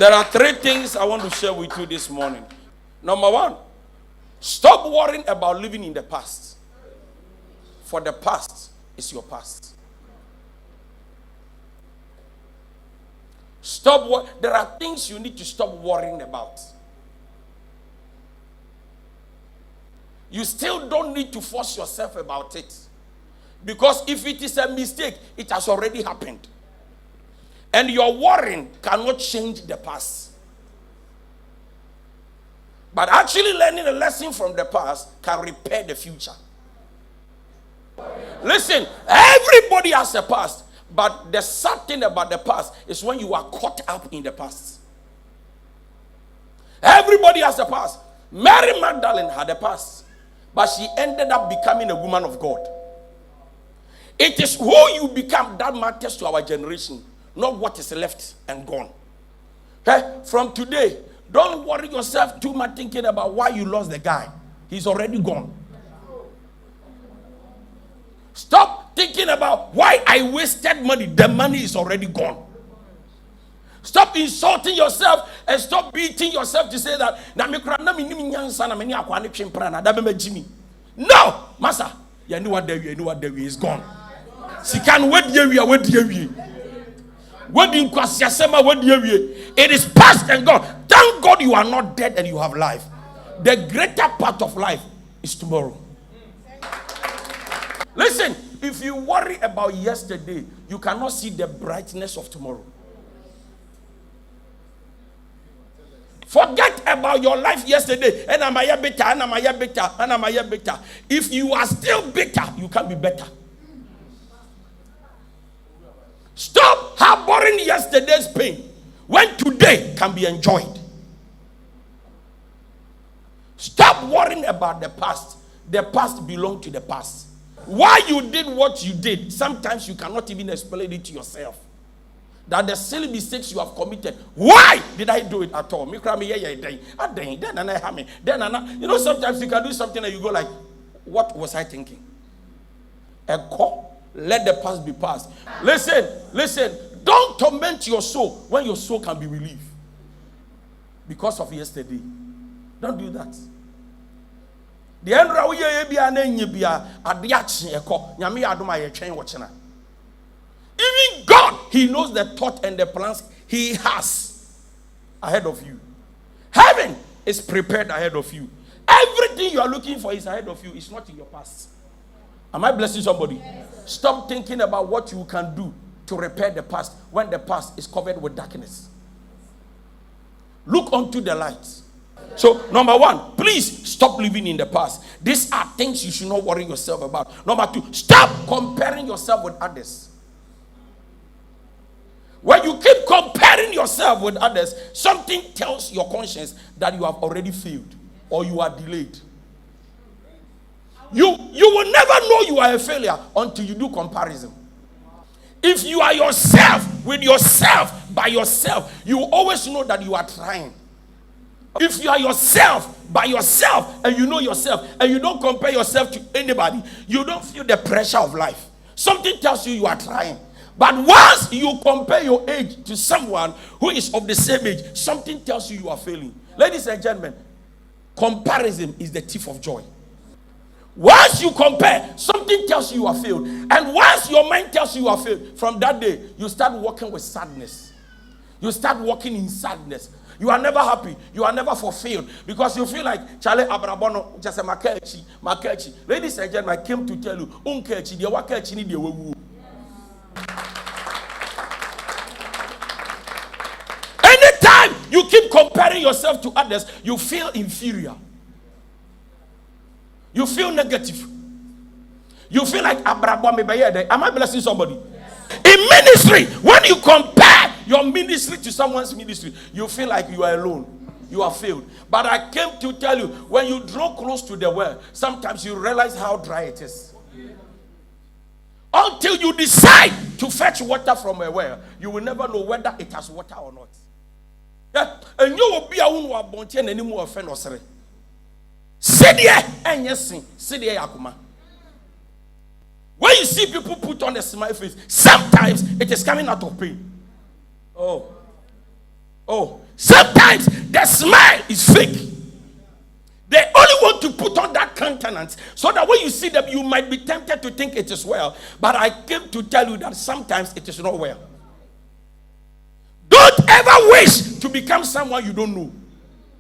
There are three things I want to share with you this morning. Number one, stop worrying about living in the past. For the past is your past. There are things you need to stop worrying about. You still don't need to force yourself about it. Because if it is a mistake, it has already happened. And your worrying cannot change the past. But actually learning a lesson from the past can repair the future. Listen, everybody has a past. But the sad thing about the past is when you are caught up in the past. Everybody has a past. Mary Magdalene had a past. But she ended up becoming a woman of God. It is who you become that matters to our generation. Not what is left and gone. Okay? From today, don't worry yourself too much thinking about why you lost the guy. He's already gone. Stop thinking about why I wasted money. The money is already gone. Stop insulting yourself and stop beating yourself to say that no, Master, you know what there is gone. She can wait it is past and gone. Thank God you are not dead and you have life. The greater part of life is tomorrow. Listen, if you worry about yesterday, you cannot see the brightness of tomorrow. Forget about your life yesterday. And am I bitter? And am I bitter? And am I bitter? If you are still bitter, you can be better. Stop harboring yesterday's pain when today can be enjoyed. Stop worrying about the past. The past belongs to the past. Why you did what you did, sometimes you cannot even explain it to yourself. That the silly mistakes you have committed, why did I do it at all? You know, sometimes you can do something and you go like, what was I thinking? Let the past be past. Listen, don't torment your soul when your soul can be relieved because of yesterday. Don't do that. The end even God, He knows the thought and the plans He has ahead of you. Heaven is prepared ahead of you. Everything you are looking for is ahead of you. It's not in your past. Am I blessing somebody? Yes. Stop thinking about what you can do to repair the past when the past is covered with darkness. Look unto the light. So, number one, please stop living in the past. These are things you should not worry yourself about. Number two, stop comparing yourself with others. When you keep comparing yourself with others, something tells your conscience that you have already failed or you are delayed. You will never know you are a failure until you do comparison. If you are yourself with yourself by yourself, you always know that you are trying. If you are yourself by yourself and you know yourself and you don't compare yourself to anybody, you don't feel the pressure of life. Something tells you are trying. But once you compare your age to someone who is of the same age, something tells you are failing. Ladies and gentlemen, comparison is the thief of joy. Once you compare, something tells you are failed. And once your mind tells you are failed, from that day, you start walking with sadness. You start walking in sadness. You are never happy. You are never fulfilled. Because you feel like, Charlie Abrabono, just a makechi. Ladies and gentlemen, I came to tell you, unkechi, the wakechi ni the wewu. Anytime you keep comparing yourself to others, you feel inferior. You feel negative. You feel like am I blessing somebody? Yes. In ministry, when you compare your ministry to someone's ministry, you feel like you are alone. You are failed. But I came to tell you, when you draw close to the well, sometimes you realize how dry it is. Until you decide to fetch water from a well, you will never know whether it has water or not. Yeah? And you will be a one who are born anymore offend or sorry. Sit there and yes, sit there, Yakuma. When you see people put on a smile face, sometimes it is coming out of pain. Oh, Sometimes the smile is fake. They only want to put on that countenance so that when you see them, you might be tempted to think it is well. But I came to tell you that sometimes it is not well. Don't ever wish to become someone you don't know.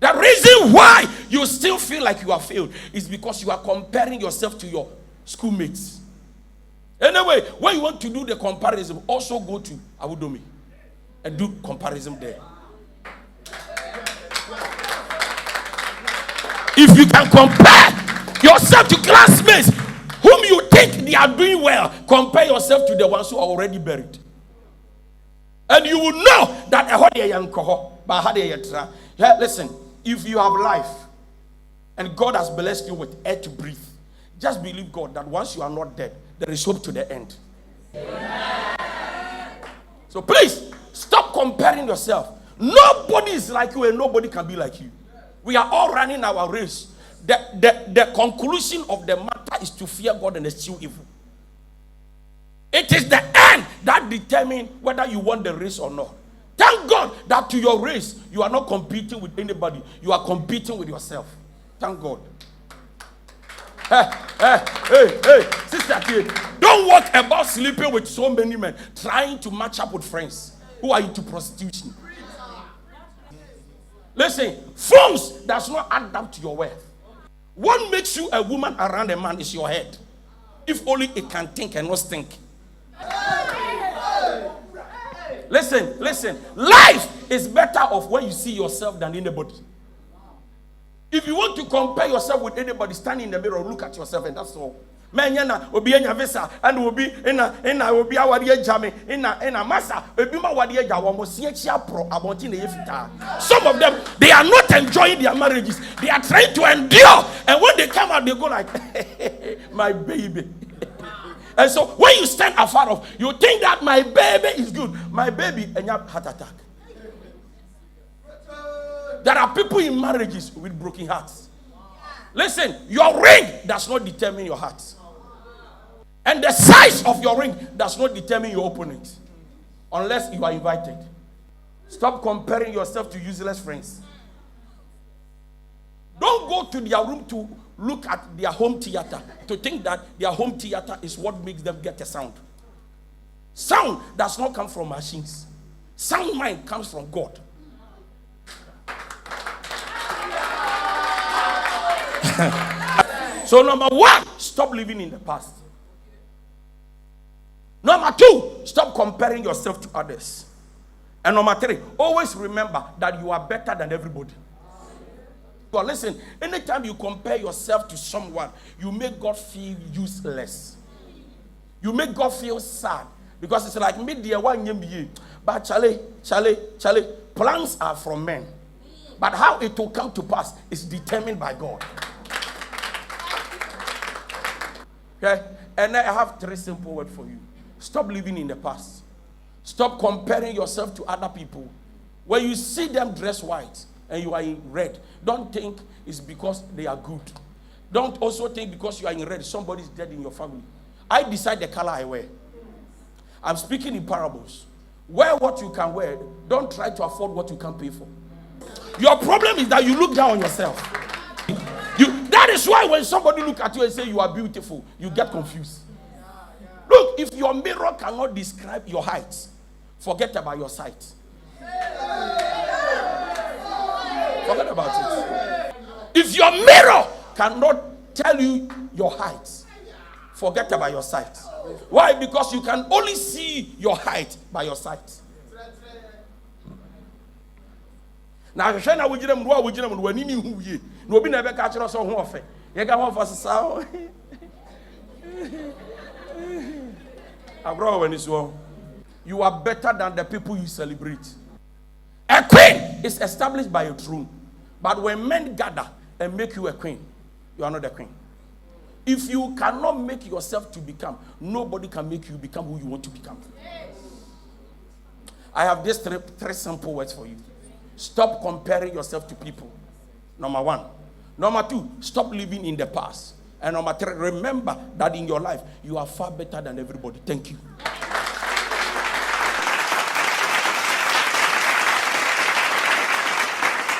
The reason why you still feel like you have failed is because you are comparing yourself to your schoolmates. Anyway, when you want to do the comparison, also go to Awudomi and do comparison there. If you can compare yourself to classmates whom you think they are doing well, compare yourself to the ones who are already buried. And you will know that listen, if you have life and God has blessed you with air to breathe, just believe God that once you are not dead, there is hope to the end. So please, stop comparing yourself. Nobody is like you and nobody can be like you. We are all running our race. The conclusion of the matter is to fear God and eschew evil. It is the end that determines whether you won the race or not. Thank God that to your race, you are not competing with anybody. You are competing with yourself. Thank God. Hey, sister K, don't walk about sleeping with so many men, trying to match up with friends who are into prostitution. Listen, phones does not add up to your worth. What makes you a woman around a man is your head. If only it can think and not stink. Listen. Life is better off when you see yourself than anybody. If you want to compare yourself with anybody, stand in the mirror, look at yourself, and that's all. Menyana obi enya visa and obi ina obi awade jame ina masa obi ma wade ja wo mo siachia pro abonti na yefita. Some of them, they are not enjoying their marriages. They are trying to endure, and when they come out they go like my baby. And so when you stand afar off, you think that my baby is good. My baby enya heart attack. There are people in marriages with broken hearts. Listen, your ring does not determine your heart. And the size of your ring does not determine your opponent. Unless you are invited. Stop comparing yourself to useless friends. Don't go to their room to look at their home theater, to think that their home theater is what makes them get a sound. Sound does not come from machines. Sound mind comes from God. So number one, stop living in the past. Number two, stop comparing yourself to others. And number three, always remember that you are better than everybody. But listen, anytime you compare yourself to someone, you make God feel useless. You make God feel sad. Because it's like me, dear one year, but Charlie, plans are from men. But how it will come to pass is determined by God. Okay? And I have three simple words for you. Stop living in the past. Stop comparing yourself to other people. When you see them dress white and you are in red, don't think it's because they are good. Don't also think because you are in red, somebody is dead in your family. I decide the color I wear. I'm speaking in parables. Wear what you can wear. Don't try to afford what you can't pay for. Your problem is that you look down on yourself. That is why when somebody look at you and say you are beautiful, you get confused. Look, if your mirror cannot describe your height, forget about your sight. Forget about it. If your mirror cannot tell you your height, forget about your sight. Why? Because you can only see your height by your sight. Now, if you are better than the people you celebrate. A queen is established by a throne. But when men gather and make you a queen, you are not a queen. If you cannot make yourself to become, nobody can make you become who you want to become. I have these three simple words for you. Stop comparing yourself to people. Number one. Number two, stop living in the past. And number three, remember that in your life, you are far better than everybody. Thank you.